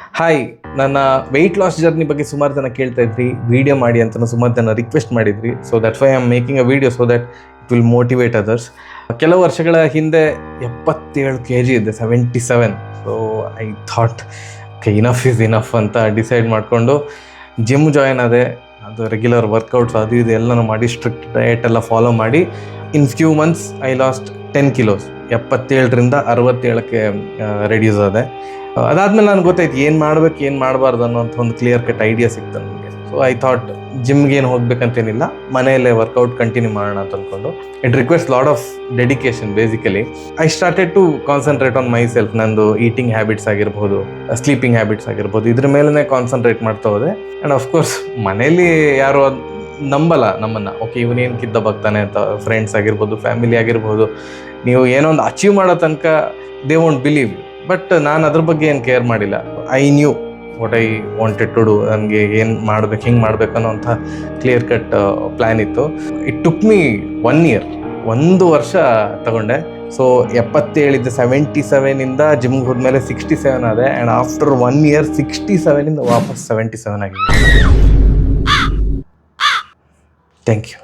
Hi, ನನ್ನ weight loss journey ಬಗ್ಗೆ ಸುಮಾರು ಜನ ಕೇಳ್ತಾ ಇದ್ರಿ, ವಿಡಿಯೋ ಮಾಡಿ ಅಂತ ಸುಮಾರು ಜನ ರಿಕ್ವೆಸ್ಟ್ ಮಾಡಿದ್ರಿ. So that's why I am making a video so that it will motivate others. ಕೆಲವು ವರ್ಷಗಳ ಹಿಂದೆ 77 kg ಇದ್ದೆ, 77. So I thought enough is enough ಅಂತ ಡಿಸೈಡ್ ಮಾಡಿಕೊಂಡು ಜಿಮ್ ಜಾಯ್ನ್ ಆದೆ. ಅದು ರೆಗ್ಯುಲರ್ ವರ್ಕೌಟ್ಸ್ ಅದು ಇದು ಎಲ್ಲನೂ ಮಾಡಿ ಸ್ಟ್ರಿಕ್ಟ್ ಡಯಟ್ ಎಲ್ಲ ಫಾಲೋ ಮಾಡಿ in few months I lost 10 kilos. 77ರಿಂದ 67ಕ್ಕೆ ರೆಡ್ಯೂಸ್ ಆದೆ. ಅದಾದ್ಮೇಲೆ ನನಗೆ ಗೊತ್ತಾಯ್ತು ಏನು ಮಾಡ್ಬೇಕು ಏನು ಮಾಡಬಾರ್ದು ಅನ್ನೋಂಥ ಒಂದು ಕ್ಲಿಯರ್ ಕಟ್ ಐಡಿಯಾ ಸಿಕ್ತು ನನಗೆ. ಸೊ ಐ ಥಾಟ್ ಜಿಮ್ಗೆ ಏನು ಹೋಗ್ಬೇಕಂತೇನಿಲ್ಲ, ಮನೆಯಲ್ಲೇ ವರ್ಕೌಟ್ ಕಂಟಿನ್ಯೂ ಮಾಡೋಣ ಅಂತ ಅಂದ್ಕೊಂಡು. It request lot of dedication. Basically I started to concentrate on myself. ನಂದು ಈಟಿಂಗ್ ಹ್ಯಾಬಿಟ್ಸ್ ಆಗಿರ್ಬೋದು, ಸ್ಲೀಪಿಂಗ್ ಹ್ಯಾಬಿಟ್ಸ್ ಆಗಿರ್ಬೋದು, ಇದ್ರ ಮೇಲೇ ಕಾನ್ಸಂಟ್ರೇಟ್ ಮಾಡ್ತಾ ಹೋದೆ. ಆ್ಯಂಡ್ ಅಫ್ಕೋರ್ಸ್ ಮನೇಲಿ ಯಾರು ನಂಬಲ್ಲ ನಮ್ಮನ್ನು. ಓಕೆ, ಇವನೇನು ಕಿದ್ದ ಬರ್ತಾನೆ ಅಂತ. ಫ್ರೆಂಡ್ಸ್ ಆಗಿರ್ಬೋದು, ಫ್ಯಾಮಿಲಿ ಆಗಿರ್ಬೋದು, ನೀವು ಏನೋ ಒಂದು ಅಚೀವ್ ಮಾಡೋ ತನಕ they won't believe you. But ನಾನು ಅದ್ರ ಬಗ್ಗೆ ಏನು ಕೇರ್ ಮಾಡಿಲ್ಲ. I knew what I wanted to do. ನನಗೆ ಏನು ಮಾಡ್ಬೇಕು, ಹಿಂಗೆ ಮಾಡ್ಬೇಕು ಅನ್ನೋಂಥ ಕ್ಲಿಯರ್ ಕಟ್ ಪ್ಲ್ಯಾನ್ ಇತ್ತು. ಇಟ್ ಟುಕ್ ಮೀ 1 year, 1 ವರ್ಷ ತಗೊಂಡೆ. ಸೊ 77 77ಇಂದ ಜಿಮ್ಗೆ ಹೋದ್ಮೇಲೆ 67 ಆದೆ. ಆ್ಯಂಡ್ ಆಫ್ಟರ್ 1 year 67ಇಂದ ವಾಪಸ್ 77 ಆಗಿದೆ. Thank you.